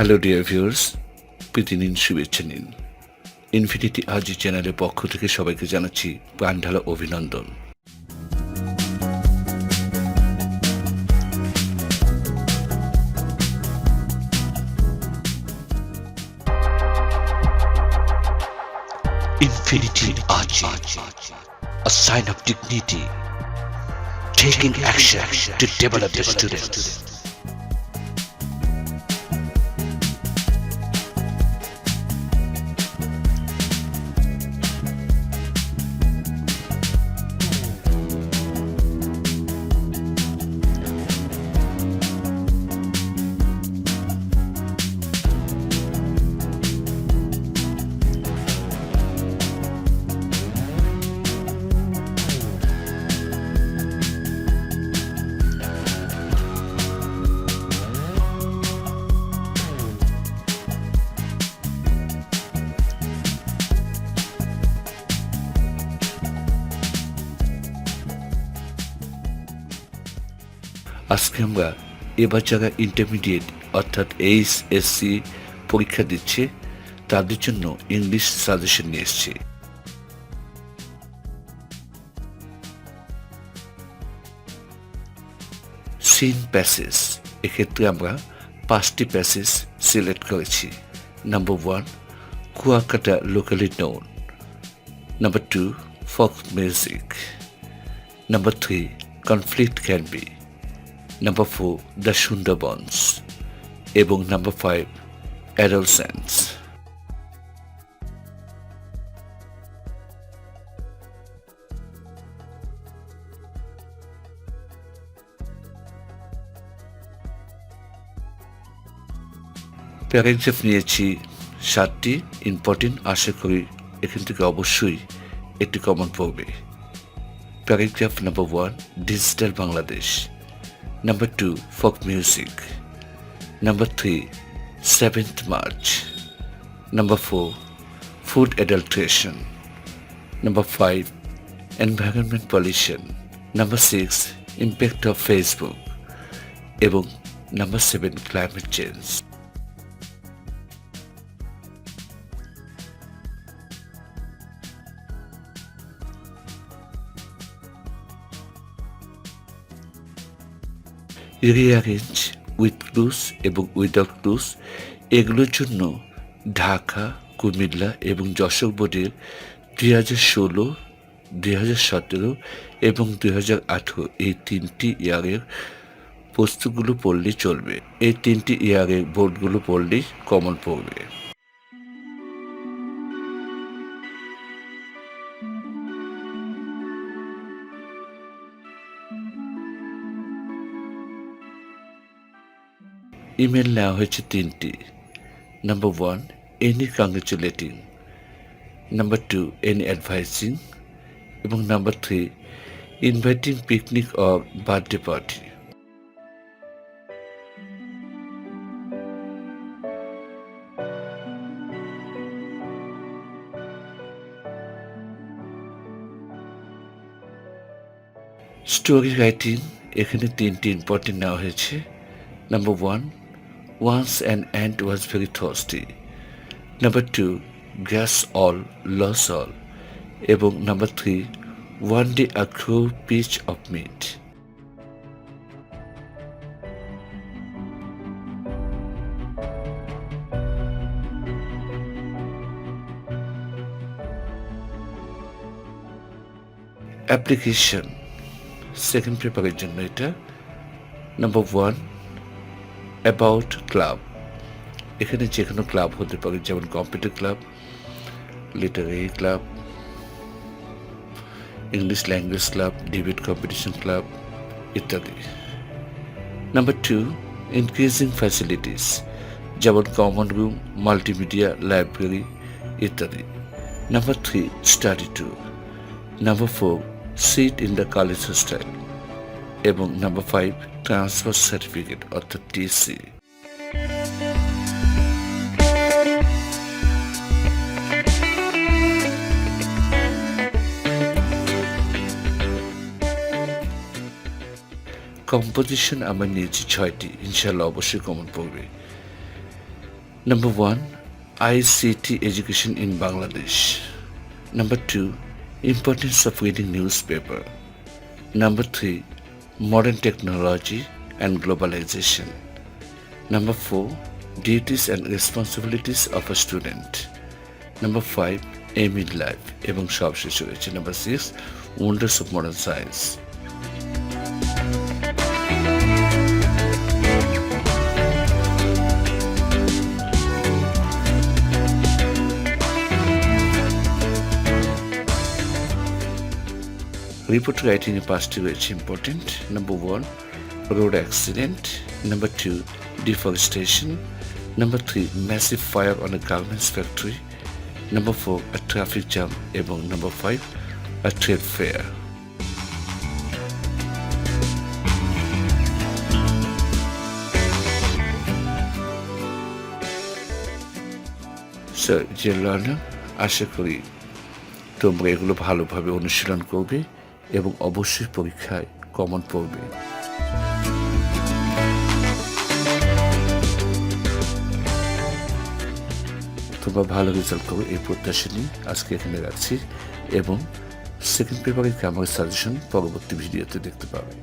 Hello dear viewers, প্রীতি নিন, শুভেচ্ছা নিন। ইনফিনিটি আহজি চ্যানেলের পক্ষ থেকে সবাইকে জানাচ্ছি প্রাণঢালা অভিনন্দন। Infinity Ahzee, a sign of dignity, taking action to develop the students. আজকে আমরা এবার যারা ইন্টারমিডিয়েট অর্থাৎ HSC পরীক্ষা দিচ্ছে তাদের জন্য ইংলিশ সাজেশন নিয়ে এসেছি। সিন প্যাসেজ, এক্ষেত্রে আমরা 5টি প্যাসেজ সিলেক্ট করেছি। Number 1, Kuakata locally known. Number 2, folk music. Number 3, conflict can be. Number 4, the Sundarbans. এবং নাম্বার 5, অ্যাডোলসেন্স। প্যারাগ্রাফ নিয়েছি 7টি ইম্পর্টেন্ট, আশা করি এখান থেকে অবশ্যই একটি কমন পড়বে। Paragraph number 1, digital Bangladesh. Number 2, folk music. Number 3, 7th March. Number 4, food adulteration. Number 5, environment pollution. Number 6, impact of Facebook. এবং Number 7, climate change. Rearrange with clues এবং উইদাউট ক্লুজ, এগুলোর জন্য ঢাকা, কুমিল্লা এবং যশোর বোর্ডের 2016, 2017 এবং 2018 এই 3টি ইয়ারের প্রশ্নগুলো পড়লেই চলবে। এই 3টি ইয়ারের বোর্ডগুলো পড়লেই কমন পড়বে। ইমেল নেওয়া হয়েছে 3টি। Number 1, any congratulating. Number 2, any advising. এবং number 3, inviting picnic or birthday party. Story writing, এখানে 3টি ইম্পর্টেন্ট নেওয়া হয়েছে। Number 1, once an ant was very thirsty. Number 2, gas all, loss all. এবং number 3, one day a crow piece of meat. Application second পেপারের জন্য এটা। Number 1, about club, এখানে যে কোনো ক্লাব হতে পারে, যেমন computer club, literary club, English language club, debate competition club ইত্যাদি। নাম্বার 2, ইনক্রিজিং ফ্যাসিলিটিস, যেমন কমন রুম, মাল্টিমিডিয়া, লাইব্রেরি ইত্যাদি। Number 3, study tour. Number 4, seat in the college hostel. এবং নাম্বার 5, ট্রান্সফার সার্টিফিকেট অর্থাৎ TC। কম্পোজিশন আমরা নিয়েছি 6টি, ইনশাল্লাহ অবশ্যই কমন পড়বে। Number 1, ICT education in Bangladesh. Number 2, importance of reading newspaper. Number 3, modern technology and globalization. Number 4, duties and responsibilities of a student. Number 5, aim in life এবং সবশেষে রয়েছে Number 6, wonders of modern science. Report writing in past is important. Number 1, road accident. Number 2, deforestation. Number 3, massive fire on a garments factory. Number 4, a traffic jam. এবং Number 5, a trade fair. So, dear learner, আশা করি তোমরা এগুলো ভালোভাবে অনুশীলন করবে এবং অবশ্যই পরীক্ষায় কমন পড়বে। তোমরা ভালো রেজাল্ট করবে এই প্রত্যাশা নিয়ে আজকে এখানে রাখছি এবং সেকেন্ড পেপারের গ্রামার সাজেশন পরবর্তী ভিডিওতে দেখতে পাবে।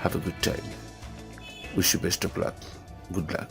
Have a good time. Wish you best of luck. Good lakh.